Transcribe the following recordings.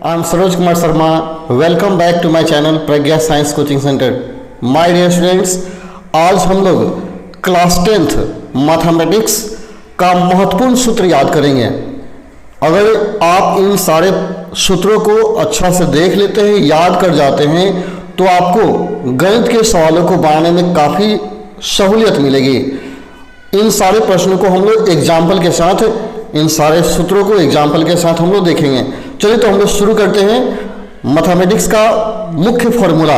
I am Saroj Kumar Sharma. Welcome back to my channel Pragya science coaching centre. My dear students, आज हम लोग class 10th mathematics का महत्वपूर्ण सूत्र याद करेंगे। अगर आप इन सारे सूत्रों को अच्छा से देख लेते हैं, याद कर जाते हैं, तो आपको गणित के सवालों को बनाने में काफ़ी सहूलियत मिलेगी। इन सारे प्रश्नों को हम लोग एग्जाम्पल के साथ, इन सारे सूत्रों को एग्जाम्पल के साथ हम लोग देखेंगे। चलिए तो हम लोग शुरू करते हैं मैथमेटिक्स का मुख्य फॉर्मूला।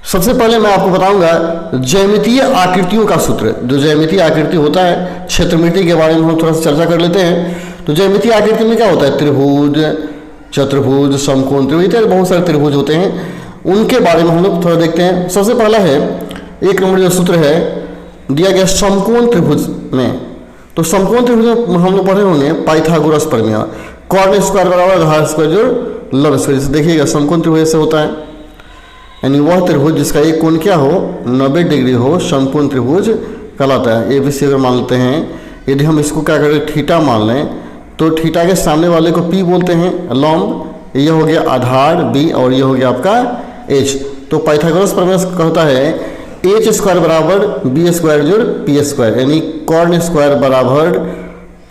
सबसे पहले मैं आपको बताऊंगा ज्यामितीय आकृतियों का सूत्र। जो ज्यामितीय आकृति होता है, क्षेत्रमिति के बारे में हम थोड़ा सा चर्चा कर लेते हैं। तो ज्यामितीय आकृति में क्या होता है? त्रिभुज, चतुर्भुज, समकोण, त्रिभुज, बहुत सारे त्रिभुज होते हैं, उनके बारे में हम लोग थोड़ा देखते हैं। सबसे पहला है, एक नंबर जो सूत्र है दिया गया समकोण त्रिभुज में। तो समकोण त्रिभुज में हम लोग पढ़े होंगे पाइथागोरस प्रमेय, कॉर्न स्क्वायर बराबर आधार स्क्वायर जो लंब स्क्वायर। जैसे देखिएगा समकोण त्रिभुज से होता है, यानी वह त्रिभुज जिसका एक कोण क्या हो, 90 डिग्री हो, समकोण त्रिभुज कहलाता है। ABC अगर मान लेते हैं, यदि हम इसको क्या करें थीटा मान लें, तो थीटा के सामने वाले को P बोलते हैं लंब, ये हो गया आधार B, और ये हो गया आपका H। तो पाइथागोरस प्रमेय कहता है H स्क्वायर बराबर B स्क्वायर जोड़ P स्क्वायर, यानी कॉर्न स्क्वायर बराबर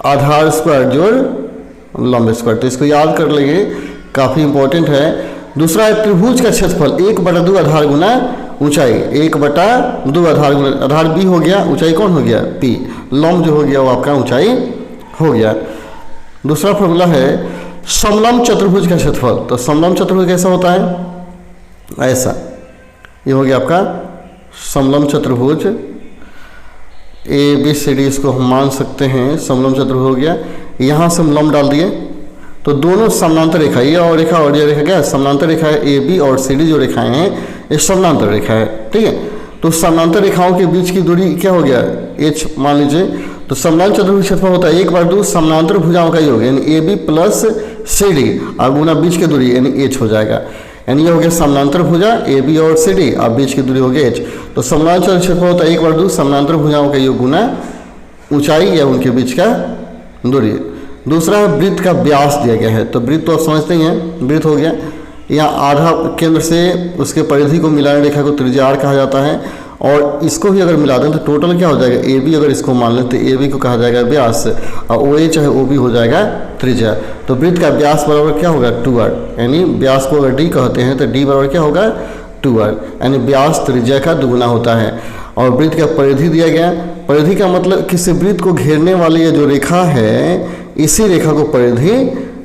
आधार स्क्वायर जोड़ लंब स्क्वायर। तो इसको याद कर लेंगे, काफ़ी इंपॉर्टेंट है। दूसरा है त्रिभुज का क्षेत्रफल 1/2 आधार गुना ऊंचाई, 1/2 आधार गुना, आधार B हो गया, ऊंचाई कौन हो गया P, लंब जो हो गया वो आपका ऊंचाई हो गया। दूसरा फॉर्मूला है समलंब चतुर्भुज का क्षेत्रफल। तो समलंब चतुर्भुज कैसा होता है? ऐसा, ये हो गया आपका समलंब चतुर्भुज। ABCD इसको हम मान सकते हैं समलंब चतुर्भुज हो गया। यहाँ से हम लंब डाल दिए तो दोनों समानांतर रेखा, ये और रेखा और ये रेखा क्या है, समानांतर रेखा है। AB और CD जो रेखाएं हैं ये समानांतर रेखा है, ठीक है। तो समानांतर रेखाओं के बीच की दूरी क्या हो गया, H मान लीजिए। तो समलंब चतुर्भुज क्षेत्रफल होता है 1/2 समानांतर भुजाओं का योग, यानी AB प्लस CD और गुना बीच की दूरी यानी H हो जाएगा। यानी ये हो गया समानांतर भुजा AB और CD, और बीच की दूरी हो गई H। तो समानांतर क्षेत्रफल होता है 1/2 समानांतर भुजाओं का योग गुना ऊंचाई या उनके बीच का दूरी। दूसरा है वृत्त का व्यास दिया गया है। तो वृत्त तो आप समझते ही हैं, वृत्त हो गया, यहाँ आधा केंद्र से उसके परिधि को मिलाने रेखा को त्रिज्या R कहा जाता है, और इसको भी अगर मिला दें तो टोटल क्या हो जाएगा AB। अगर इसको मान लें तो AB को कहा जाएगा व्यास, और OA चाहे OB हो जाएगा त्रिज्या। तो वृत्त का व्यास बराबर क्या होगा 2R, यानी व्यास को अगर D कहते हैं तो D बराबर क्या होगा 2R, यानी व्यास त्रिज्या का दुगुना होता है। और वृत्त का परिधि दिया गया, परिधि का मतलब किसी वृत्त को घेरने वाली ये जो रेखा है, इसी रेखा को परिधि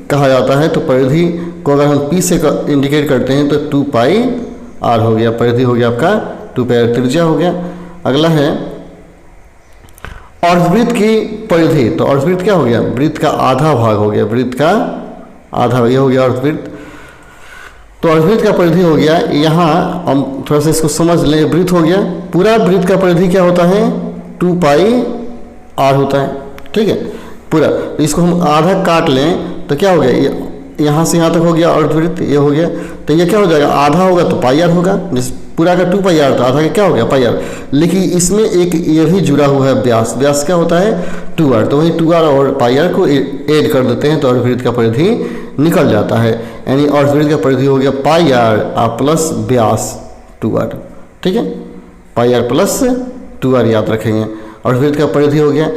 कहा जाता है। तो परिधि को अगर हम P से इंडिकेट करते हैं तो 2πr हो गया, परिधि हो गया आपका 2πr, त्रिज्या हो गया। अगला है अर्धवृत्त की परिधि। तो अर्धवृत्त क्या हो गया, वृत्त का आधा भाग हो गया, वृत्त का आधा, ये हो गया अर्धवृत्त। तो अर्धवृत्त का परिधि हो गया, यहाँ हम थोड़ा सा इसको समझ लें, वृत्त हो गया, पूरा वृत्त का परिधि क्या होता है 2πr होता है, ठीक है पूरा। तो इसको हम आधा काट लें तो क्या हो गया, यहाँ से यहाँ तक हो गया अर्धवृत्त, ये हो गया। तो ये क्या हो जाएगा, आधा होगा तो πr होगा, जिस पूरा का 2πr था, आधा का क्या हो गया πr। लेकिन इसमें एक ये भी जुड़ा हुआ है व्यास, व्यास क्या होता है 2r, तो वही 2r और πr को ऐड कर देते हैं तो अर्धवृत्त का परिधि निकल जाता है। यानी अर्धवृत्त का परिधि हो गया πr प्लस व्यास 2r, ठीक है, πr प्लस 2r याद रखेंगे। अर्धवृत्त का परिधि हो गया।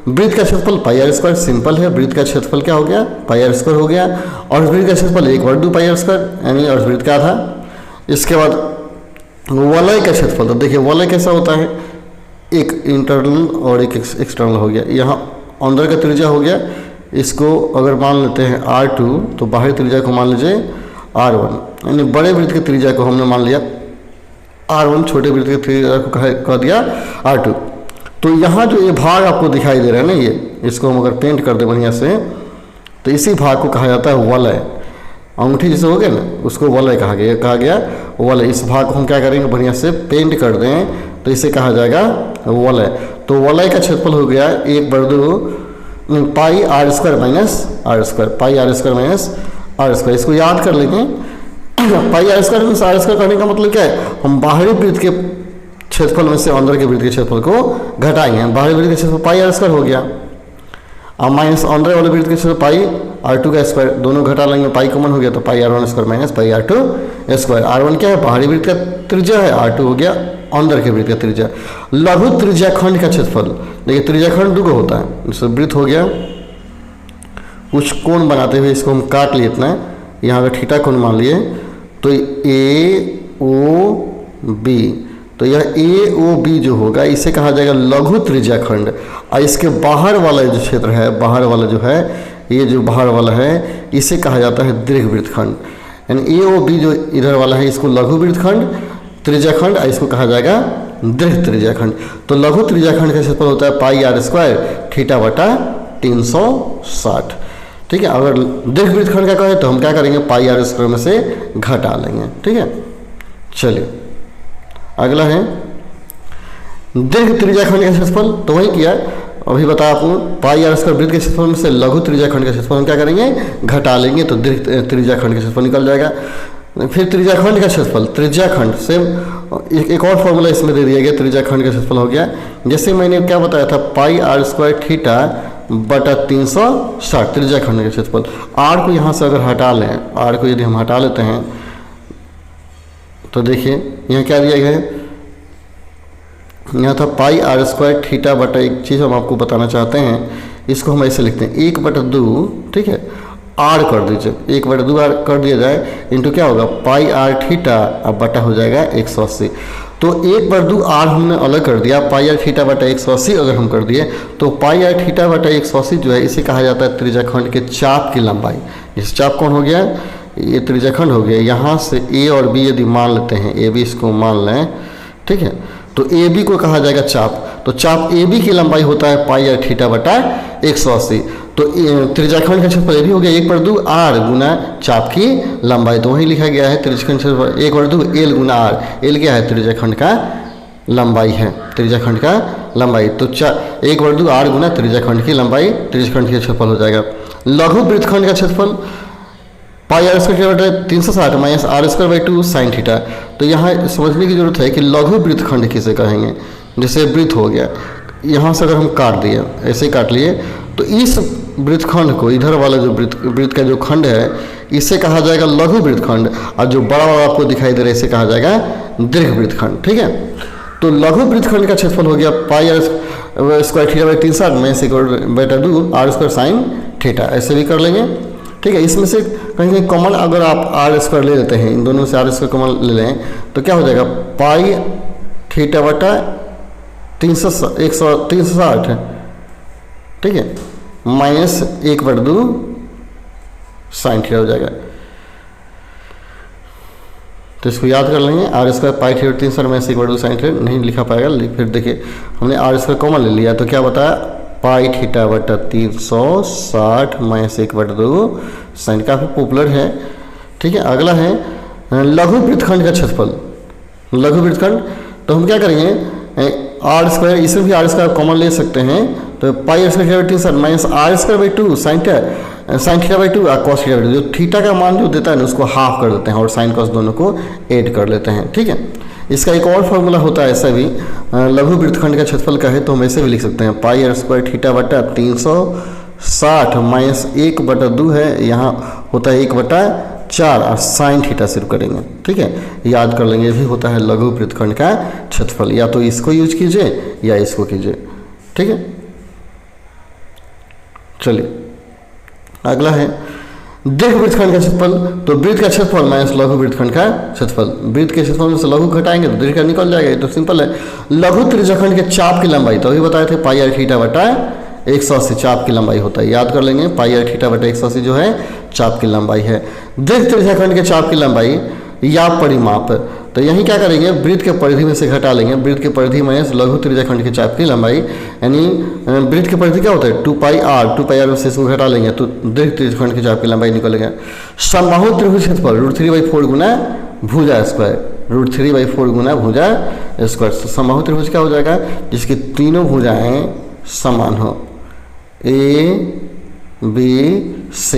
वृत्त का क्षेत्रफल πr स्क्वायर, सिंपल है, वृत्त का क्षेत्रफल क्या हो गया πr स्क्वायर हो गया, और वृत्त का क्षेत्रफल 1/2 πr स्क्वायर, यानी अर्धवृत्त का आधा। इसके बाद वलय का क्षेत्रफल। तो देखिए वलय कैसा होता है, एक इंटरनल और एक एक्सटर्नल हो गया। यहाँ अंदर का त्रिज्या हो गया, इसको अगर मान लेते हैं R2, तो बाहरी त्रिज्या को मान लीजिए R1, यानी बड़े वृत्त की त्रिज्या को हमने मान लिया R1, छोटे वृत्त की त्रिज्या को कह दिया R2। तो यहाँ जो ये भाग आपको दिखाई दे रहा है ना, ये इसको हम अगर पेंट कर दे बढ़िया से, तो इसी भाग को कहा जाता है वलय। अंगूठी जैसे हो गया ना, उसको वलय कहा गया वलय। इस भाग को हम क्या करेंगे, बढ़िया से पेंट कर दें तो इसे कहा जाएगा वलय। तो वलय का क्षेत्रफल हो गया 1/2 πr square minus R square, πr square minus R square. इसको याद कर लेंगे, πr square minus R square करने का मतलब क्या है, हम बाहरी वृत्त के क्षेत्रफल में से अंदर के वृत्त के क्षेत्रफल को घटाएंगे। बाहरी वृत्त का क्षेत्रफल πr स्क्वायर हो गया, अब माइनस अंदर वाले वृत्त के क्षेत्रफल पाई R2 का स्क्वायर, दोनों घटा लेंगे, पाई कॉमन हो गया तो पाई R1 square minus pi R2 square. R1 क्या है, बाहरी वृत्त का त्रिज्या है, R2 हो गया अंदर के वृत्त का त्रिज्या। लघु त्रिज्याखंड का क्षेत्रफल, देखिए त्रिज्याखंड दो होता है, जैसे वृत्त हो गया, कुछ कोण बनाते हुए इसको हम काट लिए इतना, यहाँ पे थीटा कोण मान लिए, तो AOB, तो यह AOB जो होगा इसे कहा जाएगा लघु त्रिज्याखंड। और इसके बाहर वाला जो क्षेत्र है, बाहर वाला जो है, ये जो बाहर वाला है इसे कहा जाता है दीर्घवृत्तखंड। यानी AOB जो इधर वाला है इसको लघु वृत्तखंड त्रिज्याखंड, और इसको कहा जाएगा दीर्घ त्रिज्याखंड। तो लघु त्रिज्याखंड का क्षेत्रफल होता है पाई R स्क्वायर थीटा बटा 360। ठीक है, अगर दीर्घ वृत्तखंड का कहें तो हम क्या करेंगे, पाई R स्क्वायर में से घटा लेंगे। ठीक है, चलिए अगला है दीर्घ त्रिज्याखंड का क्षेत्रफल। तो वही किया, अभी बताया आपको, पाई R स्क्वायर वृत्त के क्षेत्रफल में से लघु त्रिज्याखंड का क्षेत्रफल हम क्या करेंगे, घटा लेंगे, तो दीर्घ त्रिज्याखंड का क्षेत्रफल निकल जाएगा। फिर त्रिज्याखंड का क्षेत्रफल, त्रिज्याखंड से एक और फॉर्मूला इसमें दे दिया गया, त्रिज्याखंड का क्षेत्रफल हो गया, जैसे मैंने क्या बताया था, पाई R स्क्वायर थीटा बटा 360 त्रिज्याखंड का क्षेत्रफल। R को यहाँ से अगर हटा लें, R को यदि हम हटा लेते हैं तो देखिए यहाँ क्या दिया गया है, यहाँ था पाई R स्क्वायर थीटा बटा, एक चीज़ हम आपको बताना चाहते हैं, इसको हम ऐसे लिखते हैं 1/2, ठीक है, R कर दीजिए, 1/2 R कर दिया जाए, इंटू क्या होगा पाई R थीटा, अब बटा हो जाएगा 180। तो 1/2 R हमने अलग कर दिया, पाई R थीटा बटा 180 अगर हम कर दिए तो पाई R थीटा बटा 180 जो है इसे कहा जाता है त्रिज्याखंड के चाप की लंबाई। इस चाप कौन हो गया, ये त्रिज्याखंड हो गया। यहाँ से A और B यदि मान लेते हैं, AB इसको मान लें, ठीक है, तो AB को कहा जाएगा चाप। तो चाप AB की लंबाई होता है पाई R थीटा बटा 180। तो त्रिज्याखंड का क्षेत्रफल AB हो गया 1/2 R गुना चाप की लंबाई। तो वही लिखा गया है त्रिज्याखंड क्षेत्रफल 1/2 L गुना R। L क्या है, त्रिज्याखंड का लंबाई है, त्रिज्याखंड का लंबाई। तो 1/2 R गुना त्रिज्याखंड की लंबाई, त्रिज्याखंड का क्षेत्रफल हो जाएगा। लघु वृत्तखंड का क्षेत्रफल पाई R स्क्वायर बटा 360 minus R square by 2 sine theta. तो यहाँ समझने की जरूरत है कि लघु वृत्तखंड किसे कहेंगे। जैसे वृत्त हो गया, यहाँ से अगर हम काट दिए, ऐसे काट लिए, तो इस वृत्तखंड को, इधर वाला जो वृत्त का जो खंड है इसे कहा जाएगा लघु वृत्तखंड, और जो बड़ा वाला आपको दिखाई दे रहा है इसे कहा जाएगा दीर्घ वृत्तखंड। ठीक है, तो लघु वृत्तखंड का क्षेत्रफल हो गया पाई R square theta by 360 minus 1/2 R square sine theta. ऐसे भी कर लेंगे। ठीक है, इसमें से कहीं कॉमन अगर आप R स्क्वायर ले लेते हैं, इन दोनों से R स्क्वायर कॉमन ले लें तो क्या हो जाएगा, पाई थीटा बटा 360, ठीक है, माइनस 1/2 साइन थीटा हो जाएगा। तो इसको याद कर लेंगे, R square pi theta 360 minus 1/2 sine theta नहीं लिखा पाएगा। फिर देखिए हमने R स्क्वायर कॉमन ले लिया, तो क्या बताया, पाई थीटा बटा 360 माइनस 1/2 साइन, काफ़ी पॉपुलर है। ठीक है, अगला है लघु वृत्तखंड का क्षेत्रफल। लघु वृत्तखंड, तो हम क्या करेंगे, R स्क्वायर, इसमें भी R स्क्वायर कॉमन ले सकते हैं, तो पाई R square 360 minus R square by 2 sine theta by 2 और कॉस थीटा बाई 2, जो थीटा का मान जो देता है ना उसको हाफ कर देते हैं और साइन कॉस दोनों को ऐड कर लेते हैं। ठीक है, इसका एक और फॉर्मूला होता है ऐसा भी, लघु वृत्तखंड का क्षेत्रफल का है तो हम ऐसे भी लिख सकते हैं, पाई R स्क्वायर थीटा बटा 360 माइनस 1/2 है, यहाँ होता है 1/4 और साइन थीटा सिर्फ करेंगे। ठीक है, याद कर लेंगे, भी होता है लघु वृत्तखंड का क्षेत्रफल। या तो इसको यूज कीजिए या इसको कीजिए। ठीक है, चलिए अगला है दीर्घ वृत्तखंड का क्षेत्रफल। तो वृत्त का क्षेत्रफल माइनस लघु वृत्तखंड का क्षेत्रफल, वृत्त के क्षेत्रफल में से लघु घटाएंगे तो दीर्घ का निकल जाएगा। ये तो सिंपल है। लघु त्रिज्याखंड के चाप की लंबाई, तो अभी बताए थे पाई R थीटा बटा 180 चाप की लंबाई होता है, याद कर लेंगे, पाई R थीटा बटा 180 जो है चाप की लंबाई है। दीर्घ त्रिज्याखंड के चाप की लंबाई या परिमाप, तो यहीं क्या करेंगे, वृत्त के परिधि में से घटा लेंगे, वृत्त के परिधि माइनस लघु त्रिज्याखंड के चाप की लंबाई, यानी वृत्त के परिधि क्या होता है 2 पाई R में से इसको घटा लेंगे तो दीर्घ त्रिज्याखंड के चाप की लंबाई निकलेगा। समबाहु त्रिभुज क्षेत्रफल √3/4 गुना भुजा स्क्वायर, √3/4 गुना भुजा स्क्वायर। तो समबाहु त्रिभुज क्या हो जाएगा, जिसकी तीनों भुजाएं समान हो, ABC,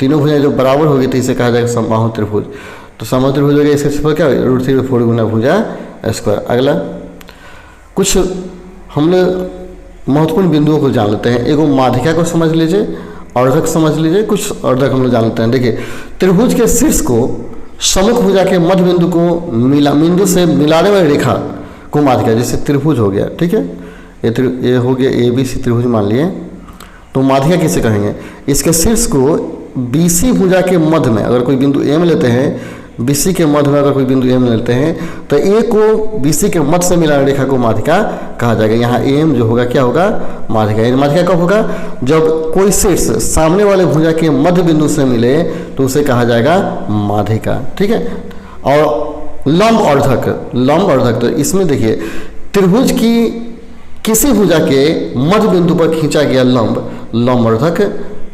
तीनों भुजाएं जो बराबर होगी तो इसे कहा जाएगा समबाहु त्रिभुज। तो समबाहु त्रिभुज हो गया, इसका क्षेत्रफल क्या है √3/4 गुना भुजा स्क्वायर। अगला कुछ हमने महत्वपूर्ण बिंदुओं को जान लेते हैं। एगो माध्यिका को समझ लीजिए, अर्धक समझ लीजिए, कुछ अर्धक हम लोग जान लेते हैं। देखिए, त्रिभुज के शीर्ष को सम्मुख भुजा के मध्य बिंदु को बिंदु से मिलाने वाली रेखा को माध्यिका, जैसे त्रिभुज हो गया, ठीक है, ये हो गया ABC त्रिभुज मान लिए, तो माध्यिका किसे कहेंगे? इसके शीर्ष को BC भुजा के मध्य में अगर कोई बिंदु M लेते हैं, BC के मध्य में अगर कोई बिंदु M लेते हैं, तो A को BC के मध्य से मिलाने रेखा को माध्यिका कहा जाएगा। यहाँ AM जो होगा क्या होगा? माध्यिका। ये माध्यिका कब होगा? जब कोई शीर्ष सामने वाले भुजा के मध्य बिंदु से मिले तो उसे कहा जाएगा माध्यिका, ठीक है। और लंब अर्धक, तो इसमें देखिए त्रिभुज की किसी भुजा के मध्य बिंदु पर खींचा गया लंब अर्धक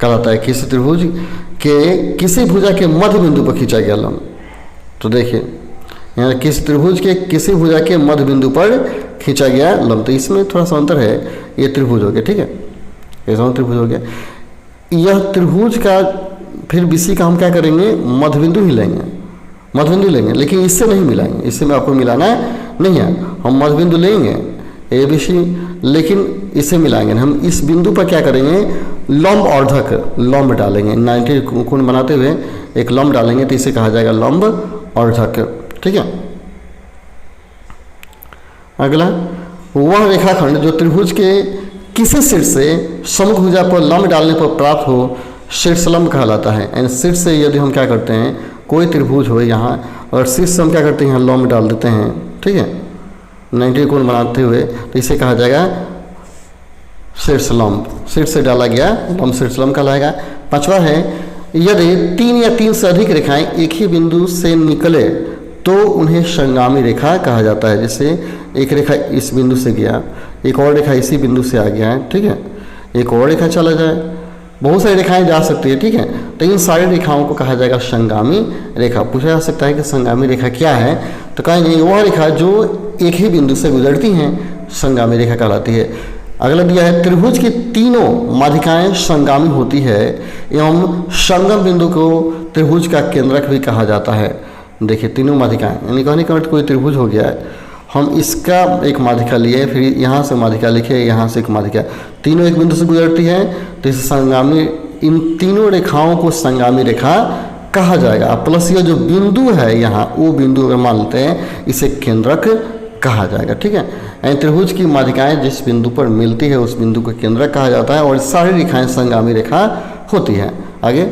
कहलाता है। किसी त्रिभुज के किसी भुजा के मध्य बिंदु पर खींचा गया लंब, तो देखिए यहाँ किसी त्रिभुज के किसी भुजा के मध्य बिंदु पर खींचा गया लंब, तो इसमें थोड़ा सा अंतर है। ये त्रिभुज हो गया, ठीक है, ऐसा त्रिभुज हो गया। यह त्रिभुज का फिर BC का हम क्या करेंगे? मध्य बिंदु ही लेंगे, लेकिन इससे नहीं मिलाएंगे, इससे में आपको मिलाना नहीं है। हम मध्य बिंदु लेंगे ABC, लेकिन इसे मिलाएंगे। हम इस बिंदु पर क्या करेंगे? लंब डालेंगे, 90 कोण बनाते हुए एक लंब डालेंगे, तो इसे कहा जाएगा लंब अर्धक, ठीक है। अगला, वह रेखाखंड जो त्रिभुज के किसी शीर्ष से सम्मुख भुजा पर लंब डालने पर प्राप्त हो शीर्षलंब कहलाता है। यानी शीर्ष से यदि हम क्या करते हैं, कोई त्रिभुज हो यहाँ और शीर्ष से हम क्या करते हैं, यहाँ लंब डाल देते हैं, ठीक है, 90 कोण बनाते हुए, तो इसे कहा जाएगा शीर्षलंब। शीर्ष से डाला गया लंब शीर्षलंब कहलाएगा। 5वां है, यदि 3 या 3 से अधिक रेखाएं एक ही बिंदु से निकले तो उन्हें संगामी रेखा कहा जाता है। जैसे एक रेखा इस बिंदु से गया, एक और रेखा इसी बिंदु से आ गया है, ठीक है, एक और रेखा चला जाए, बहुत सारी रेखाएं जा सकती है, ठीक है, तो इन सारी रेखाओं को कहा जाएगा संगामी रेखा। पूछा जा सकता है कि संगामी रेखा क्या है, तो कहेंगे वह रेखा जो एक ही बिंदु से गुजरती हैं संगामी रेखा कहलाती है। अगला दिया है, त्रिभुज की तीनों माध्यिकाएं संगामी होती है एवं संगम बिंदु को त्रिभुज का केंद्रक भी कहा जाता है। देखिए तीनों माध्यिकाएं, यानी कहने का कोई त्रिभुज हो गया है, हम इसका एक माध्यिका लिए, फिर यहाँ से माध्यिका लिखे, यहाँ से एक माध्यिका, तीनों एक बिंदु से गुजरती है, तो इसे संगामी, इन तीनों रेखाओं को संगामी रेखा कहा जाएगा। प्लस ये जो बिंदु है यहाँ, वो बिंदु अगर मान लेते हैं, इसे केंद्रक कहा जाएगा, ठीक है। यानी त्रिभुज की माध्यिकाएं जिस बिंदु पर मिलती है उस बिंदु को केंद्रक कहा जाता है, और सारी रेखाएं संगामी रेखा होती है। आगे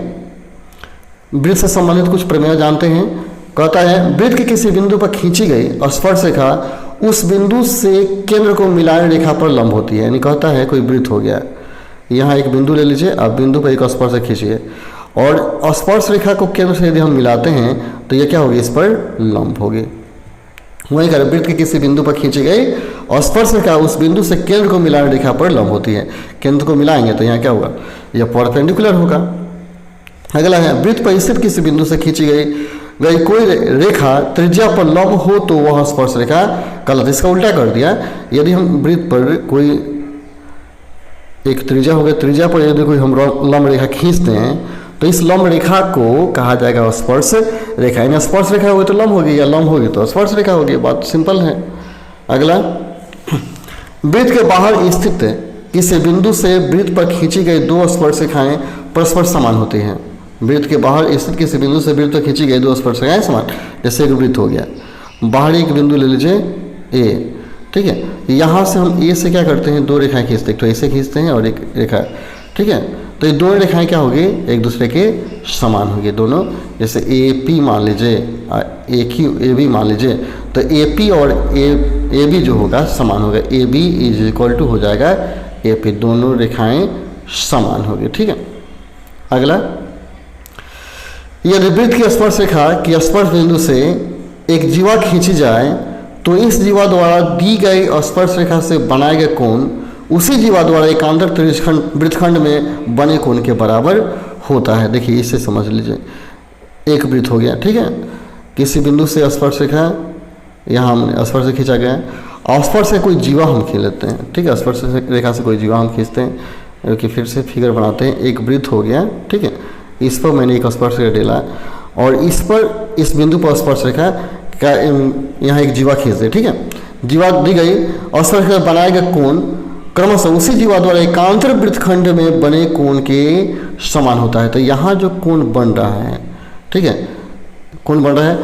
वृत्त से संबंधित कुछ प्रमेय जानते हैं। कहता है, वृत्त के किसी बिंदु पर खींची गई स्पर्श रेखा उस बिंदु से केंद्र को मिलाने रेखा पर लंब होती है। यानी कहता है कोई वृत्त हो गया, यहाँ एक बिंदु ले लीजिए, आप बिंदु पर एक स्पर्श खींचिए, और स्पर्श रेखा को केंद्र से यदि हम मिलाते हैं तो ये क्या होगी? इस पर लंब होगी। वहीं कर वृत्त के किसी बिंदु पर खींची गई और स्पर्श रेखा उस बिंदु से केंद्र को मिलाने रेखा पर लंब होती है। केंद्र को मिलाएंगे तो यहाँ क्या होगा? यह परपेंडिकुलर होगा। अगला है, वृत्त पर स्थित किसी बिंदु से खींची गई कोई रेखा त्रिज्या पर लंब हो तो वह स्पर्श रेखा कहलाती है। इसका उल्टा कर दिया, यदि हम वृत्त पर कोई एक त्रिज्या हो गया, त्रिज्या पर यदि कोई हम लंब रेखा खींचते हैं तो इस लंब रेखा को कहा जाएगा स्पर्श रेखा। यानी स्पर्श रेखा होगी तो लंब होगी, या लंब होगी तो स्पर्श रेखा होगी। बात सिंपल है। अगला, वृत्त के बाहर स्थित किसी बिंदु से वृत्त पर खींची गई दो स्पर्श रेखाएं परस्पर समान होती हैं। वृत्त के बाहर स्थित किसी बिंदु से वृत्त पर खींची गई दो स्पर्श रेखाएं समान, जैसे एक वृत्त हो गया, बाहरी एक बिंदु ले लीजिए A, ठीक है, यहाँ से हम A से क्या करते हैं? दो रेखाएं खींचते हैं, तो ऐसे खींचते हैं और एक रेखा, ठीक है, तो ये दोनों रेखाएं क्या होगी? एक दूसरे के समान होगी दोनों। जैसे AP मान लीजिए, AB मान लीजिए, तो AP और AB जो होगा समान होगा, AB इज इक्वल टू हो जाएगा AP, दोनों रेखाएं समान होगी, ठीक है। अगला, यदि वृत्त की स्पर्श रेखा की स्पर्श बिंदु से एक जीवा खींची जाए तो इस जीवा द्वारा दी गई स्पर्श रेखा से बनाए गए कोण उसी जीवा द्वारा एकांतर वृत्तखंड में बने कोण के बराबर होता है। देखिए इसे समझ लीजिए, एक वृत्त हो गया, ठीक है, किसी बिंदु से स्पर्श रेखा यहाँ हमने स्पर्श से खींचा गया, और स्पर्श से कोई जीवा हम खींच लेते हैं, ठीक है, स्पर्श रेखा से कोई जीवा हम खींचते हैं, क्योंकि फिर से फिगर बनाते हैं। एक वृत्त हो गया, ठीक है, इस पर मैंने एक स्पर्श रेखा डाला और इस पर इस बिंदु पर स्पर्श रेखा का यहाँ एक जीवा खींच दे, ठीक है, जीवा दी गई और स्पर्श रेखा बनाए गए कोण क्रमशः उसी जीवा द्वारा एकांतर वृत्तखंड में बने कोण के समान होता है। तो यहाँ जो कोण बन रहा है, ठीक है, कोण बन रहा है,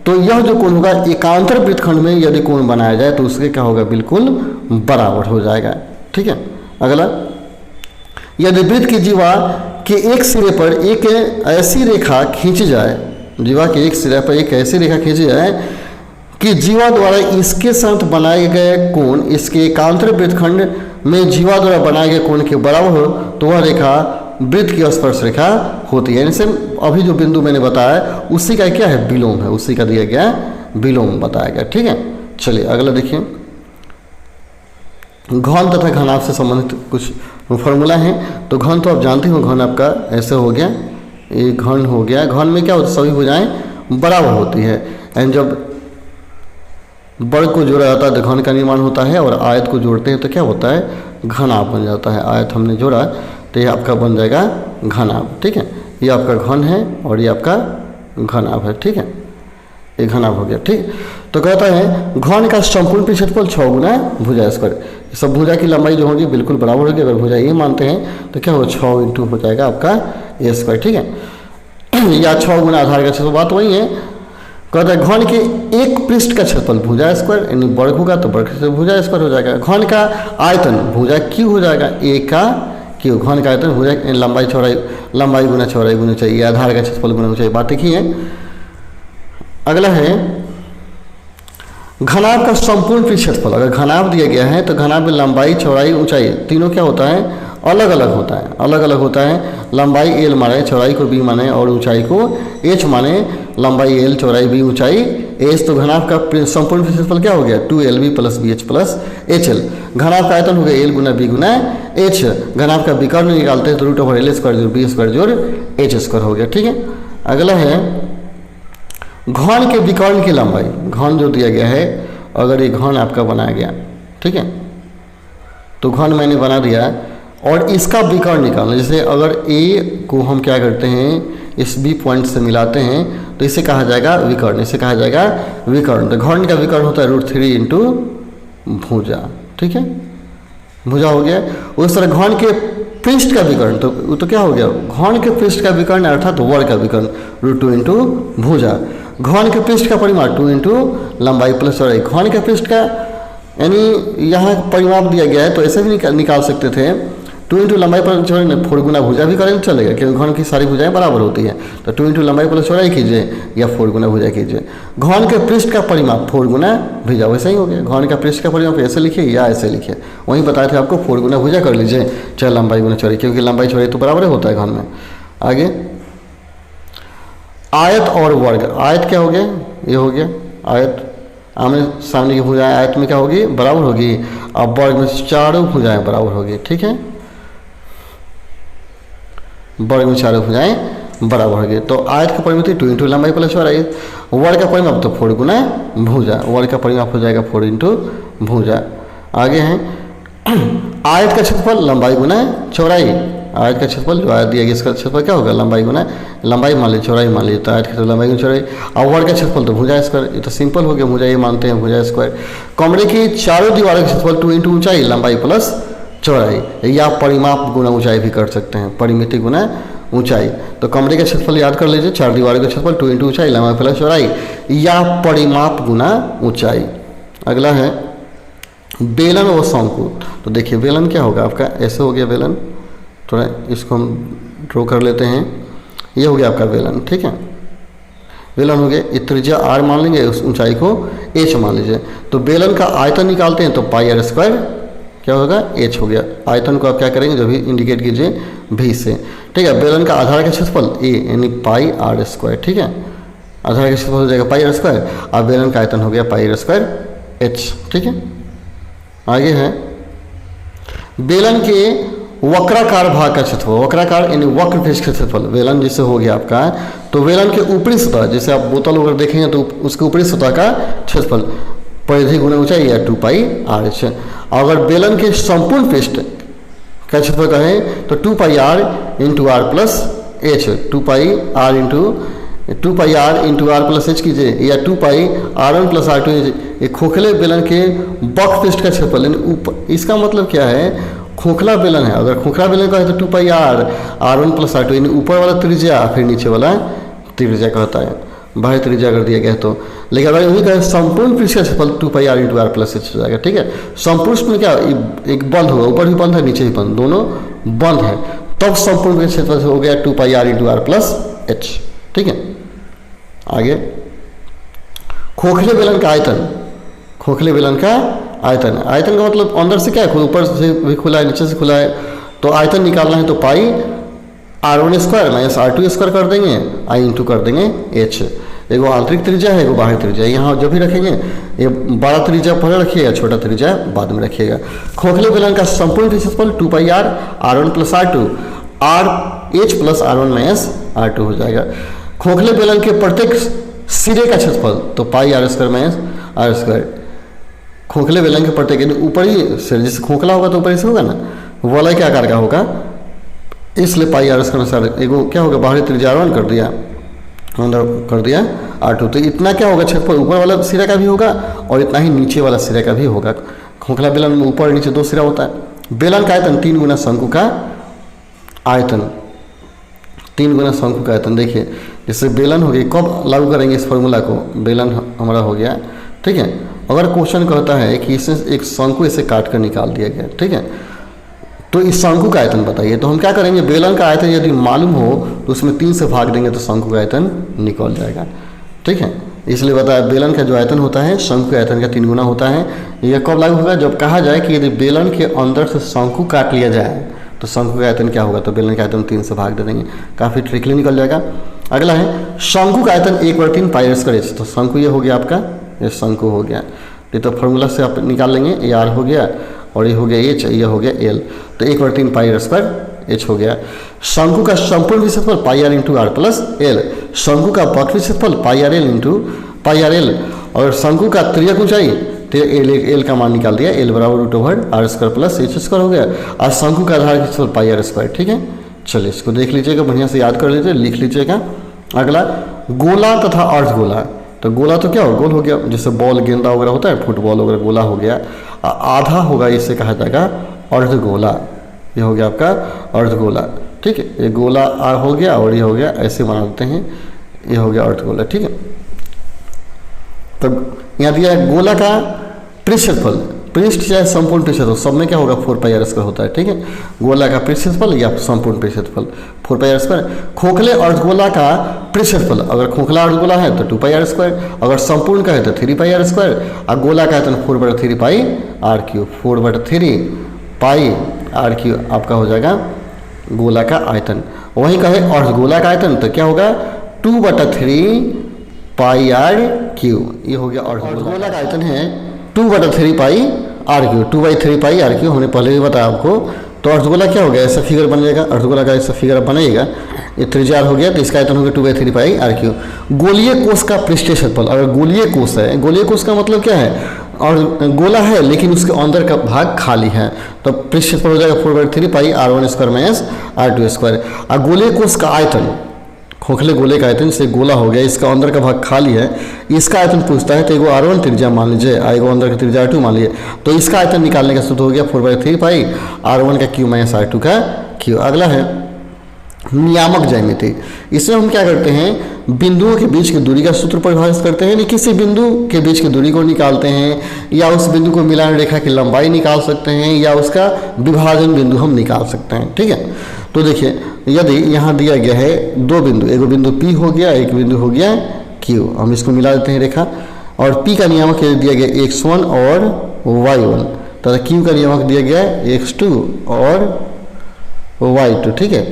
तो यह जो कोण होगा एकांतर वृत्तखंड में यदि कोण बनाया जाए तो उसके क्या होगा, बिल्कुल बराबर हो जाएगा। ठीक है, अगला, यदि वृत्त की जीवा के एक सिरे पर एक ऐसी रेखा खींची जाए, जीवा के एक सिरे पर एक ऐसी रेखा खींची जाए कि जीवा द्वारा इसके साथ बनाए गए कोण इसके एकांतर वृत्तखंड में जीवा द्वारा बनाए गए कोण के बराबर हो, तो वह रेखा वृत्त की स्पर्श रेखा होती है। जैसे अभी जो बिंदु मैंने बताया उसी का क्या है, विलोम है, उसी का दिया गया विलोम बताया गया। ठीक है, चलिए अगला देखिए, घन तथा घनाभ से संबंधित कुछ फॉर्मूला है। तो घन तो आप जानते हो, घन आपका ऐसे हो गया, ये घन हो गया। घन में क्या होता है, सभी भुजाएं बराबर होती है, एंड जब वर्ग को जोड़ा जाता है तो घन का निर्माण होता है, और आयत को जोड़ते हैं तो क्या होता है, घनाभ बन जाता है। आयत हमने जोड़ा तो ये आपका बन जाएगा घनाभ। ठीक है, ये आपका घन है और ये आपका घनाभ है। ठीक है, ये घनाभ हो गया। ठीक, तो कहता है घन का संपूर्ण क्षेत्रफल 6 गुना भुजा स्क्वायर। सब भुजा की लंबाई जो होगी बिल्कुल बराबर होगी। अगर भुजा ये मानते हैं तो क्या होगा, 6 इंटू हो जाएगा आपका ए स्क्वायर। ठीक है, या 6 गुना आधार का क्षेत्रफल, बात वही है। कहता है घन के एक पृष्ठ का क्षेत्रफल भुजा स्क्वायर, यानी वर्ग होगा तो वर्ग से भुजा स्क्वायर हो जाएगा। घन का आयतन भुजा क्यू हो जाएगा, ए का क्यू। घन का आयतन भुजा लंबाई चौड़ाई, लंबाई गुना चौड़ाई गुना चाहिए, आधार का क्षेत्रफल गुना ऊंचाई, बात एक ही है। अगला है घनाभ का संपूर्ण पृष्ठ क्षेत्रफल। अगर घनाभ दिया गया है तो घनाभ में लंबाई चौड़ाई ऊंचाई तीनों क्या होता है, अलग अलग होता है, अलग अलग होता है। लंबाई एल माने, चौड़ाई को बी माने और ऊंचाई को एच माने। लंबाई एल, चौड़ाई बी, ऊंचाई एच। तो घनाभ का संपूर्ण क्षेत्रफल क्या हो गया, 2LB plus BH plus HL। घनाभ का आयतन हो गया एल गुना बी गुना एच। घनाभ का विकर्ण निकालते हैं तो रूट ओवर एल स्क्वायर जोड़ बी स्क्वायर जोड़ एच स्क्वायर हो गया। ठीक है, अगला है घन के विकर्ण की लंबाई। घन जो दिया गया है, अगर ये घन आपका बनाया गया, ठीक है, तो घन मैंने बना दिया और इसका विकर्ण निकालना। जैसे अगर ए को हम क्या करते हैं, इस बी पॉइंट से मिलाते हैं तो इसे कहा जाएगा विकर्ण, इसे कहा जाएगा विकर्ण। तो घन का विकर्ण होता है √3 इंटू भुजा। ठीक है, भुजा हो गया। उस तरह घन के पृष्ठ का विकर्ण, तो क्या हो गया, घन के पृष्ठ का विकर्ण अर्थात वर्ग का विकर्ण √2 इंटू भुजा। घन के पृष्ठ का परिमाप 2 इंटू लंबाई प्लस चौड़ाई। घन के पृष्ठ का यानी यहाँ परिमाप दिया गया है तो ऐसे भी निकाल सकते थे, 2 इंटू लंबाई प्लस चौड़ाई ने 4 गुना भुजा भी करें तो चलेगा, क्योंकि घन की सारी भुजाएं बराबर होती है। तो 2 इंटू लंबाई प्लस चौड़ाई कीजिए या 4 गुना भुजा कीजिए। घन के पृष्ठ का परिमाप 4 गुना भुजा, वैसे ही हो गया। घन का पृष्ठ का परिमाप ऐसे लिखिए या ऐसे लिखिए, वहीं बताए थे आपको 4 गुना भुजा कर लीजिए चाहे लंबाई गुना चौड़ाई, क्योंकि लंबाई चौड़ाई तो बराबर होता है घन में। आगे आयत और वर्ग। आयत क्या हो गया, ये हो गया आयत, आमने सामने की भुजाएं आयत में क्या होगी, बराबर होगी। अब वर्ग में चारों भुजाएं बराबर होगी। ठीक है, वर्ग में चारों भुजाएं बराबर होगी। तो आयत का परिमाप 2 इंटू लंबाई प्लस चौड़ाई। वर्ग का परिमाप तो 4 गुना भुजा, वर्ग का परिमाप हो जाएगा 4 इंटू भुजा। आगे है आयत का क्षेत्रफल लंबाई गुना चौड़ाई। आयत का क्षेत्रफल जो आयत दिया गया इसका क्षेत्रफल क्या होगा, लंबाई गुना लंबाई मान लीजिए चौड़ाई मान लीजिए, तो आयत का लंबाई गुना चौड़ाई। और वर्ग का क्षेत्रफल तो भुजा स्क्वायर, ये तो सिंपल हो गया, भुजा ये मानते हैं भुजा स्क्वायर। कमरे की चारों दीवारों का क्षेत्रफल 2 इंटू ऊंचाई लंबाई प्लस चौड़ाई, या परिमाप गुना ऊंचाई भी कर सकते हैं, परिमिति गुना ऊंचाई। तो कमरे का क्षेत्रफल याद कर लीजिए, 4 दीवारों का क्षेत्रफल 2 इंटू ऊंचाई लंबाई प्लस चौड़ाई, या परिमाप गुना ऊंचाई। अगला है बेलन व शंकु। तो देखिए बेलन क्या होगा आपका, ऐसे हो गया बेलन, थोड़ा इसको हम ड्रॉ कर लेते हैं। ये हो गया आपका बेलन। ठीक है, बेलन हो गया, त्रिज्या r मान लेंगे, उस ऊंचाई को h मान लीजिए। तो बेलन का आयतन निकालते हैं तो पाई r स्क्वायर क्या होगा, h हो गया। आयतन को आप क्या करेंगे, जो भी इंडिकेट कीजिए v से। ठीक है, बेलन का आधार का क्षेत्रफल a यानी पाई r स्क्वायर। ठीक है, आधार का क्षेत्रफल हो जाएगा पाई r स्क्वायर, और बेलन का आयतन हो गया पाई r स्क्वायर h। ठीक है, आगे है बेलन के वक्राकार भाग का क्षेत्रफल। वक्राकार यानी वक्र पृष्ठ का क्षेत्रफल, बेलन जैसे हो गया आपका, तो बेलन के ऊपरी सतह, जैसे आप बोतल अगर देखेंगे तो उसके ऊपरी सतह का क्षेत्रफल परिधि गुना ऊंचाई या 2 पाई r। अगर बेलन के संपूर्ण पृष्ठ का क्षेत्रफल कहें तो 2 pi r into r plus h, 2 pi r into two pi R into R plus H कीजिए, या 2 पाई R1 प्लस R2, ये खोखले बेलन के बक पृष्ठ का क्षेत्रफल। ऊपर इसका मतलब क्या है, खोखला बेलन है, अगर खोखला बेलन का है तो 2 pi R R1 plus R2, यानी ऊपर वाला त्रिज्या फिर नीचे वाला त्रिज्या कहता है, बाह्य त्रिज्या अगर दिया गया तो। लेकिन अगर वही कहे संपूर्ण पृष्ठ का क्षेत्रफल 2 pi R into R plus H हो जाएगा, ठीक है। संपूर्ण में क्या, एक बंद होगा, ऊपर भी बंद है नीचे भी बंद, दोनों बंद है, तब संपूर्ण पृष्ठ क्षेत्रफल हो गया 2 pi R into R plus H, ठीक है। आगे खोखले बेलन का आयतन, खोखले बेलन का आयतन, आयतन का मतलब अंदर से क्या है, ऊपर से भी खुला है नीचे से खुला है, तो आयतन निकालना है तो पाई R1 square minus R2 square कर देंगे, आई इंटू कर देंगे एच। एगो आंतरिक त्रिज्या है, एगो बाहरी त्रिज्या, यहाँ जब भी रखेंगे ये बड़ा त्रिज्या पहले रखिएगा, छोटा त्रिज्या बाद में रखिएगा। खोखले बेलन का संपूर्ण क्षेत्रफल 2 pi R R1 plus R2 R H plus R1 minus R2 हो जाएगा। खोखले बेलन के प्रत्येक सिरे का क्षेत्रफल तो pi R square minus R square, खोखले बेलन के प्रत्येक ऊपरी से, जैसे खोखला होगा तो ऊपरी से होगा ना, वलय के आकार का होगा, इसलिए पाई आर स्क्वायर अनुसार एगो क्या होगा, बाहरी त्रिज्या R1 कर दिया, अंदर कर दिया R2, तो इतना क्या होगा क्षेत्रफल, ऊपर वाला सिरा का भी होगा और इतना ही नीचे वाला सिरा का भी होगा। खोखला बेलन में ऊपर और नीचे 2 सिरा होता है। बेलन का आयतन 3 गुना शंकु का आयतन, 3 गुना शंकु का आयतन। देखिए जैसे बेलन हो गई, कब लागू करेंगे इस फॉर्मूला को, बेलन हमारा हो गया, ठीक है। अगर क्वेश्चन कहता है कि इसे एक शंकु इसे काट कर निकाल दिया गया, ठीक है, तो इस शंकु का आयतन बताइए, तो हम क्या करेंगे, बेलन का आयतन यदि मालूम हो तो उसमें 3 से भाग देंगे तो शंकु का आयतन निकल जाएगा, ठीक है। इसलिए बताया बेलन का जो आयतन होता है शंकु के आयतन का 3 गुना होता है। यह कब लागू होगा, जब कहा जाए कि यदि बेलन के अंदर से शंकु काट लिया जाए तो शंकु का आयतन क्या होगा, तो बेलन का आयतन 3 से भाग दे देंगे, काफ़ी ट्रिकली निकल जाएगा। अगला है शंकु का आयतन 1/3 पाई स्क्वायर एच, तो शंकु ये हो गया आपका, ये शंकु हो गया, ये तो फॉर्मूला से आप निकाल लेंगे, ये आर हो गया और ये हो गया एच, ये हो गया एल, तो 1/3 पाई स्क्वायर एच हो गया। शंकु का संपूर्ण क्षेत्रफल pi R into R plus L, शंकु का वक्र क्षेत्रफल pi R L into pi R L, और शंकु का त्रिज्यक ऊंचाई तो एल का मान निकाल दिया, एल बराबर root over R square plus H square हो गया, और शंकु का आधार क्षेत्रफल पाई आर स्क्वायर, ठीक है। चलिए इसको देख लीजिएगा, बढ़िया से याद कर लीजिए, लिख लीजिएगा। अगला गोला तथा अर्धगोला, तो गोला तो क्या हो, गोल हो गया, जैसे बॉल गेंदा वगैरह होता है, फुटबॉल वगैरह, गोला हो गया। आधा होगा, इससे कहा जाएगा अर्धगोला, ये हो गया आपका अर्धगोला, ठीक है। ये गोला हो गया और ये हो गया, ऐसे बना देते हैं, ये हो गया अर्धगोला, ठीक है। तो यहाँ दिया है गोला का पृष्ठ क्षेत्रफल, पृष्ठ चाहे संपूर्ण पृष्ठ क्षेत्रफल, सब में क्या होगा 4 पाई आर स्क्वायर होता है, ठीक है। गोला का पृष्ठ क्षेत्रफल या संपूर्ण पृष्ठ क्षेत्रफल 4 पाई आर स्क्वायर। खोखले अर्धगोला का पृष्ठ क्षेत्रफल, अगर खोखला अर्धगोला है तो 2 पाई आर स्क्वायर, अगर संपूर्ण का है तो 3 पाई आर स्क्वायर, और गोला का आयतन 4/3 pi R cube, 4/3 pi R cube आपका हो जाएगा गोला का आयतन। वहीं कहे अर्धगोला का आयतन तो क्या होगा, 2/3 पाई आर क्यू, ये हो गया अर्धगोला का आयतन है 2/3 pi R cube, 2/3 pi R cube, हमने पहले भी बताया आपको। तो अर्धगोला क्या हो गया, ऐसा फिगर बन जाएगा, अर्धगोला का ऐसा फिगर बनाइएगा, ये त्रिज्या हो गया, तो इसका आयतन हो गया 2/3 पाई आर क्यू। गोलीय कोष का पृष्ठीय क्षेत्रफल, अगर गोलीय कोष है, गोलीय कोष का मतलब क्या है, और गोला है लेकिन उसके अंदर का भाग खाली है, तो पृष्ठ क्षेत्रफल हो जाएगा 4/3 पाई R1 square minus R2 square. और गोलीय कोष का आयतन, खोखले गोले का आयतन से गोला हो गया, इसका अंदर का भाग खाली है, इसका आयतन पूछता है, तो एगो R1 त्रिज्या मान लीजिए, एगो अंदर का त्रिज्या R2 मान लीजिए, तो इसका आयतन निकालने का सूत्र हो गया 4/3 पाई R1 का क्यू माइनस R2 का क्यू। अगला है नियामक ज्यामिति, इसमें हम क्या करते हैं, बिंदुओं के बीच की दूरी का सूत्र परिभाषित करते हैं, किसी बिंदु के बीच की दूरी को निकालते हैं, या उस बिंदु को मिलान रेखा की लंबाई निकाल सकते हैं, या उसका विभाजन बिंदु हम निकाल सकते हैं, ठीक है। तो देखिए यदि यहाँ दिया गया है 2 बिंदु, एक बिंदु P हो गया, एक बिंदु हो गया Q, हम इसको मिला देते हैं रेखा, और P का नियामक दिया गया x1 और y1, तथा Q का नियामक दिया गया x2 और y2, ठीक है।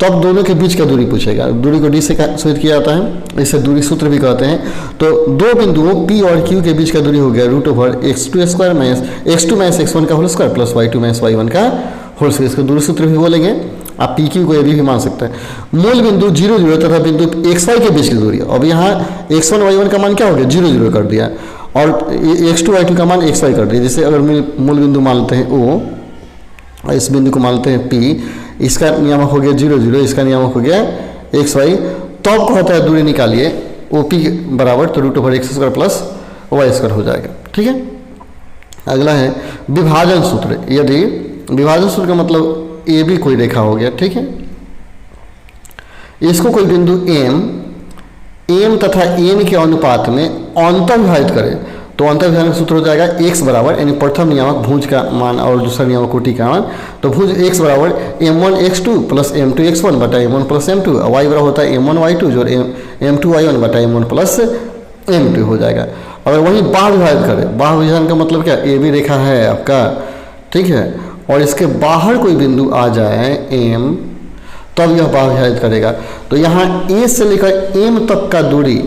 तब दोनों के बीच का दूरी पूछेगा, दूरी को d से सूचित किया जाता है, इसे दूरी सूत्र भी कहते हैं। तो 2 बिंदुओं P और Q के बीच का दूरी हो गया root over x2 square minus x2 minus x1 का whole square plus y2 minus y1 का होल स्क्वायर, इसको दूरी सूत्र भी बोलेंगे। आप पी क्यू को यदि भी मान सकते हैं। मूल बिंदु 0 0 तथा बिंदु x y के बीच की दूरी, अब यहाँ x1 y1 का मान क्या हो गया 0 0 कर दिया, और x2 y2 का मान x y कर दिया। जैसे अगर मूल बिंदु मान लेते हैं O, और इस बिंदु को मान लेते हैं P, इसका नियामक हो गया 0 0, इसका नियामक हो गया x y, अब कहता है दूरी निकालिए OP बराबर, तो √x² प्लस y² हो जाएगा। ठीक है, अगला है विभाजन सूत्र। यदि विभाजन सूत्र का मतलब AB कोई रेखा हो गया, ठीक है, इसको कोई बिंदु M तथा N के अनुपात में अंतर विभाजित करे तो अंतर विभाजन का सूत्र हो जाएगा x बराबर, यानी प्रथम नियामक भुज का मान और दूसरा नियामक कोटि का मान, तो भुज x बराबर m1x2 प्लस m2x1 बटा m1 प्लस m2, y बराबर होता है m1y2 जो m2y1 बटा m1 प्लस m2 हो जाएगा। अगर वहीं बाह्य विभाजन करें, बाह्य विभाजन का मतलब क्या, AB रेखा है आपका, ठीक है, और इसके बाहर कोई बिंदु आ जाए M, तब यह बाह्य विभाजित करेगा। तो यहाँ A से लेकर M तक का दूरी,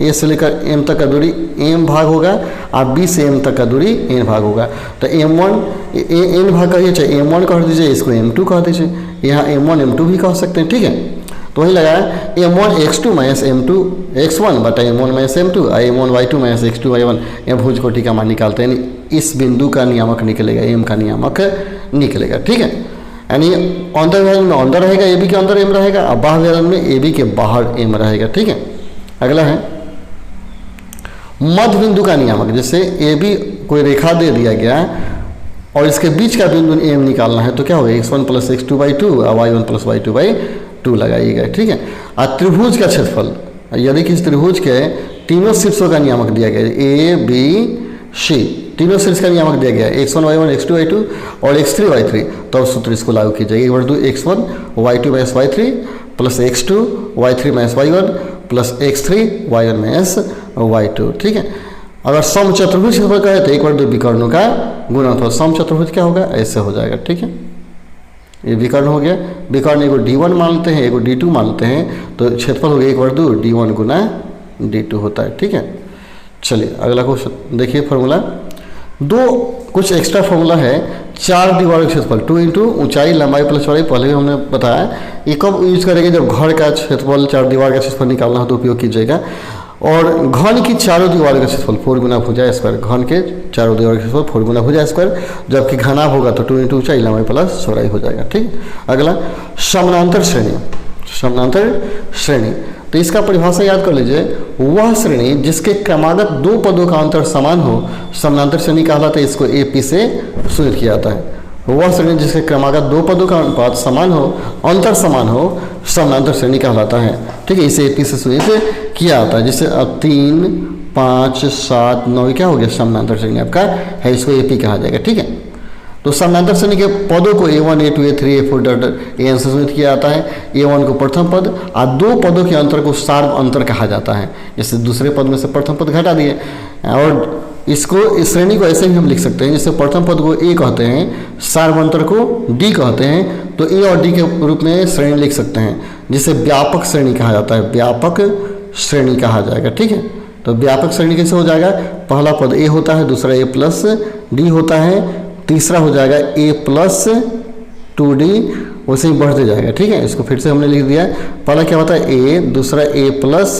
A से लेकर M तक का दूरी M भाग होगा और B से M तक का दूरी N भाग होगा। तो N भाग कहिए, चाहे M1 कह दीजिए, इसको M2 कह दीजिए, यहाँ M1 M2 भी कह सकते हैं। ठीक है, तो वही लगाया m1x2 माइनस m2x1 बटा m1 minus m2 m1y2 minus x2y1, यह भुज कोटि का मान निकालते हैं, यानी इस बिंदु का नियामक निकलेगा, m का नियामक निकलेगा। ठीक है, यानी अंतर विभाजन में अंदर रहेगा, AB के अंदर m रहेगा, और बाह्य विभाजन में AB के बाहर m रहेगा। ठीक है, अगला है मध्य बिंदु का नियामक। जैसे AB कोई रेखा दे दिया गया और इसके बीच का बिंदु m निकालना है, तो क्या होगा, x1 प्लस x2/2 और y1 प्लस y2/2 लगाइएगा। ठीक है, और त्रिभुज का क्षेत्रफल, यदि किसी त्रिभुज के तीनों शीर्षों का नियामक दिया गया A B C, तीनों शीर्ष का नियामक दिया गया x1 y1 x2 y2 और x3 y3, तो सूत्र इसको लागू कीजिएगा, x1 y2 minus y3 plus x2 y3 minus y1 plus x3 y1 minus y2। ठीक है, अगर सम चतुर्भुज का कहे तो 1/2 विकर्णों का गुणनफल, सम चतुर्भुज क्या होगा, ऐसे हो जाएगा। ठीक है, ये विकर्ण हो गया, विकर्ण एगो D1 मानते हैं, एगो D2 मानते हैं, तो क्षेत्रफल हो गया 1/2 D1 गुना D2 होता है। ठीक है, चलिए अगला क्वेश्चन देखिए, फॉर्मूला दो कुछ एक्स्ट्रा फॉर्मूला है, 4 दीवारों का क्षेत्रफल 2 इंटू ऊंचाई लंबाई प्लस चौड़ाई, पहले भी हमने बताया, ये कब यूज करेंगे, जब घर का क्षेत्रफल 4 दीवार का क्षेत्रफल निकालना हो तो उपयोग कीजिएगा। और घन की चारों दीवारों का क्षेत्रफल 4 गुना भुजा स्क्वायर, घन के चारों दीवारों का क्षेत्रफल 4 गुना भुजा स्क्वायर, जबकि घना होगा तो 2 इंटू ऊंचाई लंबाई प्लस चौड़ाई हो जाएगा। ठीक, अगला समानांतर श्रेणी, समानांतर श्रेणी, तो इसका परिभाषा याद कर लीजिए, वह श्रेणी जिसके क्रमागत दो पदों का अंतर समान हो समानांतर श्रेणी कहलाता है, इसको AP से सूचित किया जाता है। वह श्रेणी जिसके क्रमागत दो पदों का अनुपात समान हो, अंतर समान हो, समानांतर श्रेणी कहलाता है। ठीक है, इसे AP से सूचित किया जाता है। जैसे अब 3 5 7 9 क्या हो गया, समानांतर श्रेणी आपका है, इसको AP कहा जाएगा। ठीक है, तो समानांतर श्रेणी के पदों को A1 A2 A3 A4 AN से सूचित किया जाता है। A1 को प्रथम पद और दो पदों के अंतर को सार्व अंतर कहा जाता है। जैसे दूसरे पद में से प्रथम पद घटा दिए, और इसको इस श्रेणी को ऐसे भी हम लिख सकते हैं, जैसे प्रथम पद को A कहते हैं, सार्व अंतर को D कहते हैं, तो A और D के रूप में श्रेणी लिख सकते हैं, जिसे व्यापक श्रेणी कहा जाता है, व्यापक श्रेणी कहा जाएगा। ठीक है, तो व्यापक श्रेणी कैसे हो जाएगा, पहला पद A होता है, दूसरा A प्लस D होता है, तीसरा हो जाएगा A प्लस 2D, वैसे ही बढ़ते जाएगा। ठीक है, इसको फिर से हमने लिख दिया, पहला क्या होता है A, दूसरा A प्लस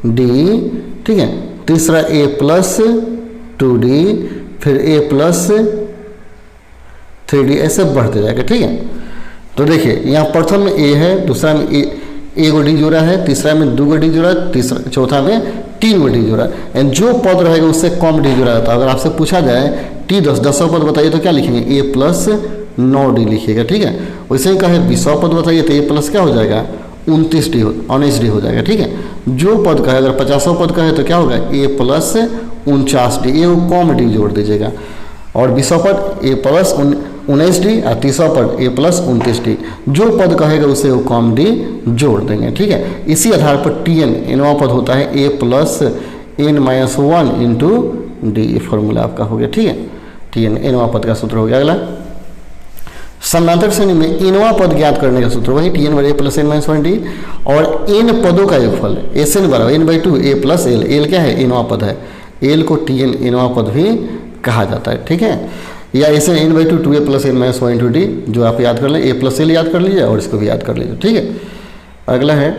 D, ठीक है, तीसरा A प्लस 2D, फिर A प्लस 3D, ऐसे बढ़ते जाएगा। ठीक है, तो देखिए यहाँ प्रथम में A है, दूसरा में A को D जोड़ा है, तीसरा में 2 को D जोड़ा, तीसरा चौथा में 3 को D जोड़ा, एंड जो पद रहेगा उससे कम D जोड़ा जाता है। अगर आपसे पूछा जाए T10 10वां पद बताइए तो क्या लिखेंगे, A प्लस 9D लिखिएगा। ठीक है, वैसे ही कहे 20वां पद बताइए तो A प्लस क्या हो जाएगा, 29D 19D हो जाएगा। ठीक है, जो पद कहे, अगर 50वां पद कहे तो क्या होगा, A प्लस 49D, ये कम D जोड़ दीजिएगा, और 20वां पद A प्लस 19D और 30वां पद A प्लस 29D, जो पद कहेगा उसे वो कम D जोड़ देंगे। ठीक है, इसी आधार पर TN nवां पद होता है A plus N-1 into D, formula आपका हो गया। ठीक है, TN nवां पद का सूत्र हो गया। अगला समानांतर श्रेणी में nवां पद ज्ञात करने का सूत्र वही TN बराबर A प्लस N-1D, और n पदों का योगफल SN बराबर N/2 A plus L, L क्या है, nवां पद है, L को TN nवां पद भी कहा जाता है। ठीक है, या SN N/2 2A plus N-1D, जो आप याद कर लें, A प्लस L याद कर लीजिए और इसको भी याद कर लीजिए। ठीक है, अगला है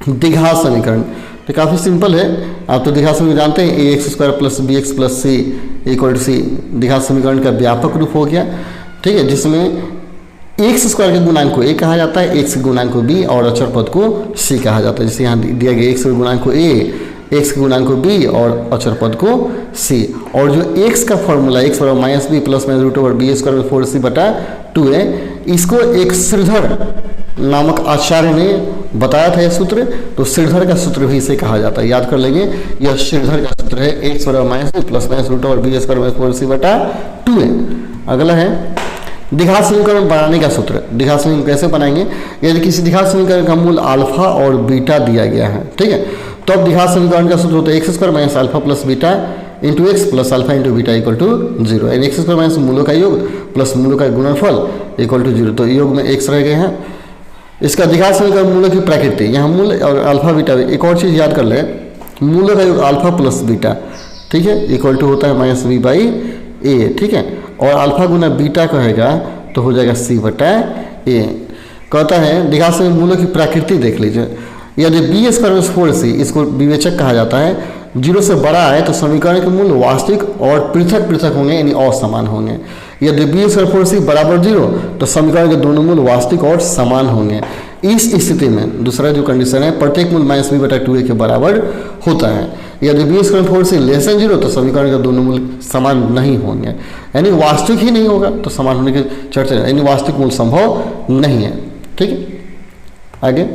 द्विघात समीकरण, तो काफ़ी सिंपल है, आप तो द्विघात समीकरण जानते हैं, AX² plus BX plus C = C द्विघात समीकरण का व्यापक रूप हो गया। ठीक है, जिसमें एक्स स्क्वायर के गुणांक को ए कहा जाता है, एक्स के गुणांक को बी और अचर पद को सी कहा जाता है। जैसे यहाँ दिया गया एक्स के गुणांक को ए, एक्स के गुणांक को बी और अचर पद को सी। और जो एक्स का फॉर्मूला एक्स बराबर minus B plus minus root over B square 4c बटा 2 है, इसको एक श्रीधर नामक आचार्य ने बताया था यह सूत्र, तो श्रीधर का सूत्र भी इसे कहा जाता है, याद कर लेंगे। यह श्रीधर का सूत्र है, एक्स बराबर minus B plus minus root over B square 4c बटा 2 है। अगला है द्विघात समीकरण बनाने का सूत्र। द्विघात समीकरण कैसे बनाएंगे? यदि किसी द्विघात समीकरण का मूल अल्फा और बीटा दिया गया है, ठीक है, तो अब द्विघात समीकरण का सूत्र होता है X square minus alpha plus beta into X plus alpha into beta equal to 0। यानी एक्स स्क्वायर माइनस मूलों का योग प्लस मूलों का गुणनफल इक्वल टू 0। तो योग में एक्स रह गए हैं। इसका द्विघात समीकरण मूलों की प्रकृति, यहाँ मूल और अल्फा बीटा। एक और चीज़ याद कर ले, मूलों का योग अल्फा प्लस बीटा, ठीक है, इक्वल टू होता है माइनस बी बाई ए, ठीक है, और अल्फा गुना बीटा कहेगा तो हो जाएगा सी बटा ए। कहता है द्विघात समीकरण मूलों की प्रकृति देख लीजिए। यदि बी स्क्वायर माइनस 4c, इसको विवेचक कहा जाता है, 0 से बड़ा है तो समीकरण के मूल वास्तविक और पृथक पृथक होंगे, यानी असमान होंगे। यदि बी स्क्वायर 4c बराबर 0 तो समीकरण के दोनों मूल वास्तविक और समान होंगे। इस स्थिति में दूसरा जो कंडीशन है, प्रत्येक मूल माइनस बी बटा 2a के बराबर होता है। यदि B square 4c less than 0 तो समीकरण के दोनों मूल समान नहीं होंगे, यानी वास्तविक ही नहीं होगा, तो समान होने की चर्चा, यानी वास्तविक मूल संभव नहीं है। ठीक है, आगे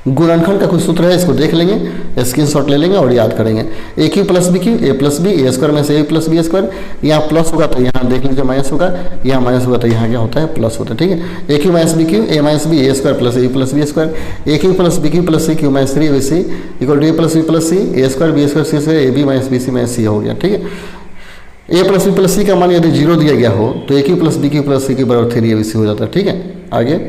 गुणनखंड का कुछ सूत्र है, इसको देख लेंगे, स्क्रीनशॉट ले लेंगे और याद करेंगे। ए cube plus B cube, A plus B, A square में से ए प्लस बी स्क्वायर, यहाँ प्लस होगा तो यहाँ देख लीजिए माइनस होगा, यहाँ माइनस होगा तो यहाँ क्या होता है प्लस होता है। ठीक है, A cube minus B cube, A minus B, A square plus A plus B square, A cube plus B cube plus C cube minus 3 A C equal to A plus B plus C, A square B square C square, A B minus B C minus C हो गया। ठीक है, A plus B plus C का मान यदि 0 दिया गया हो तो A cube plus B cube plus सी के बराबर 3 ए बी सी हो जाता है। ठीक है, आगे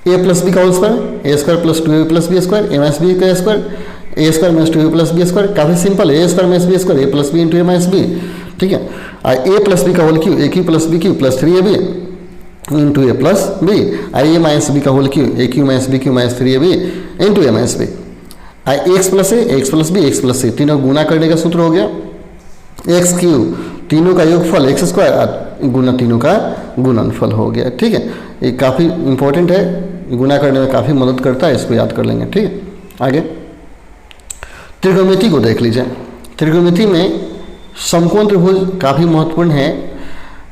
ए प्लस बी का whole square, A square plus 2 A plus B square, A minus B का square, A square minus 2 A plus B square, काफी सिंपल है, A square minus B square, A plus B into A minus B. ठीक है, A plus B का whole cube, A cube plus B cube plus 3 A B into A plus B, A minus B का whole cube, A cube minus B cube minus 3 A B into A minus B, X plus A, X plus B, X plus C, तीनों गुना करने का सूत्र हो गया। X Q तीनों का योगफल एक्स स्क्वायर गुना तीनों का गुणनफल हो गया। ठीक है, ये काफ़ी इंपॉर्टेंट है, गुना करने में काफ़ी मदद करता है, इसको याद कर लेंगे। ठीक है, आगे त्रिकोणमिति को देख लीजिए। त्रिकोणमिति में समकोण त्रिभुज काफ़ी महत्वपूर्ण है।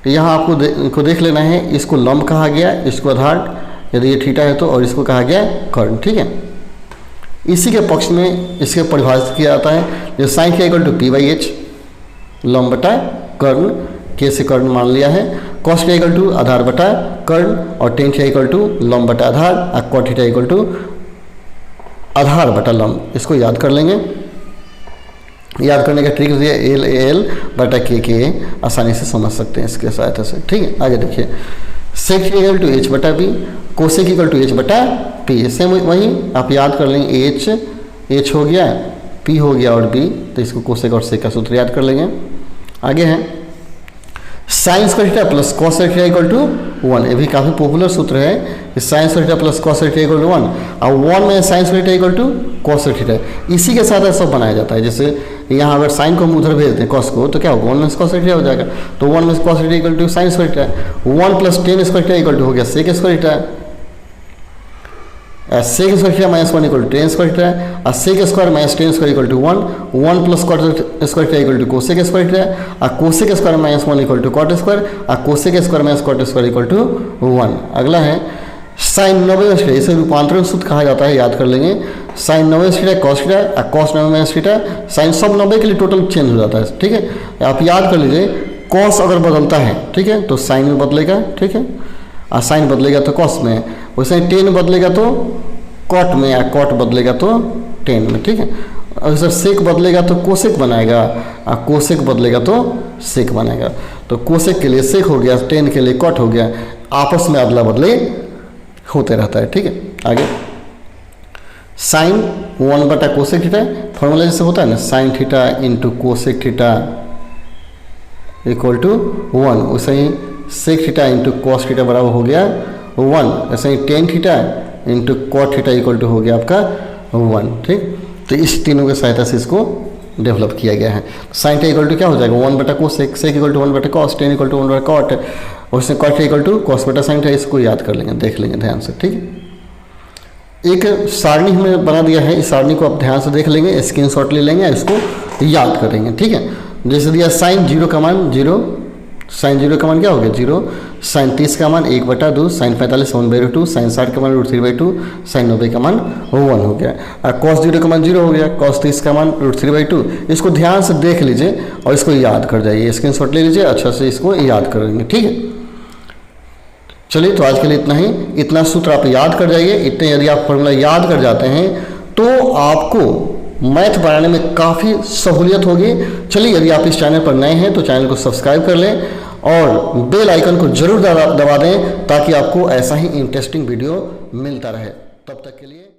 यहाँ आपको देख लेना है, इसको लंब कहा गया, इसको आधार यदि ये थीटा है तो, और इसको कहा गया कर्ण। ठीक है, इसी के पक्ष में इसके परिभाषित किया जाता है, जो sine theta equal to P by H, लंब बटा कर्ण, के से कर्ण मान लिया है, कॉस थीटा इक्वल टू आधार बटा कर्ण, और टेन थीटा इक्वल टू लंब बटा आधार, और कॉट थीटा इक्वल टू आधार बटा लंब। इसको याद कर लेंगे। याद करने का ट्रिक दिया, एल एल बटा के आसानी से समझ सकते हैं इसके सहायता से। ठीक है, आगे देखिए, sec theta equal to H बटा B, cosec equal to H बटा पी। सेम वही आप याद कर लेंगे, एच हो गया, पी हो गया और बी, तो इसको कोसेक और सेक का सूत्र याद कर लेंगे। आगे है sine square theta plus cos square theta equal to 1। ये भी काफ़ी पॉपुलर सूत्र है कि sine square theta plus cos square theta equal to 1, और 1 में sine square theta equal to cos square theta. इसी के साथ सब बनाया जाता है। जैसे यहाँ अगर साइन को हम उधर भेज दें कॉस को, तो क्या होगा, 1 में कॉस स्क्वायर थीटा हो जाएगा, तो 1 में cos theta equal to sine square theta, 1 plus tan square theta equal to हो गया sec square theta, sec square theta minus 1 equal to tan square theta, और sec square minus tan square equal to 1, 1 plus cot square theta equal to cosec square theta, और cosec square minus 1 equal to cot square, और cosec square minus cot square equal to 1। अगला है sign 90 theta, इसे रूपांतरण सूत्र कहा जाता है, याद कर लेंगे। साइन 90 थीटा कॉस थीटा, और कॉस 90 माइनस थीटा, साइन सब 90 के लिए टोटल चेंज हो जाता है। ठीक है, आप याद कर लीजिए, कॉस अगर बदलता है, ठीक है, तो साइन में बदलेगा, ठीक है, और साइन बदलेगा तो कॉस में, वैसे ही टेन बदलेगा तो कॉट में, या कॉट बदलेगा तो टेन में। ठीक है, और सर सेक बदलेगा तो कोसेक बनाएगा, और कोसेक बदलेगा तो सेक बनाएगा, तो कोसेक के लिए सेक हो गया, टेन के लिए कॉट हो गया, आपस में अदला बदले होते रहता है। ठीक है, आगे साइन 1 बटा कोसेक थीटा, फॉर्मूला जैसे होता है ना, sine theta into cosec theta equal to 1, वैसे ही sec theta into cos theta बराबर हो गया 1, ऐसे ही tan theta into cot theta equal to हो गया आपका 1। ठीक, तो इस तीनों की सहायता से इसको डेवलप किया गया है। साइन थीटा इक्वल टू क्या हो जाएगा, 1 बटा कोसेक, सेक इक्वल टू 1 बटा कॉस, टेन इक्वल टू 1 बटा कॉट, और इसमें cot theta equal to cos beta sine theta, इसको याद कर लेंगे, देख लेंगे ध्यान से, ठीक है। एक सारणी हमें बना दिया है, इस सारणी को आप ध्यान से देख लेंगे, स्क्रीनशॉट ले लेंगे, इसको याद करेंगे, ठीक है। जैसे दिया साइन 0 का मान 0, साइन 0 का मान क्या हो गया 0, साइन 30 का मान 1/2, साइन 45 1/2, साइन 60 का मान √3/2, साइन 90 का मान 1 हो गया। और कॉस 0 का मान 0 हो गया, कॉस 30 का मान √3/2। इसको ध्यान से देख लीजिए और इसको याद कर जाइए, स्क्रीनशॉट ले लीजिए, अच्छा से इसको याद करेंगे, ठीक है। चलिए तो आज के लिए इतना ही, इतना सूत्र आप याद कर जाइए। इतने यदि आप फॉर्मूला याद कर जाते हैं तो आपको मैथ बनाने में काफ़ी सहूलियत होगी। चलिए यदि आप इस चैनल पर नए हैं तो चैनल को सब्सक्राइब कर लें और बेल आइकन को जरूर दबा दें ताकि आपको ऐसा ही इंटरेस्टिंग वीडियो मिलता रहे। तब तक के लिए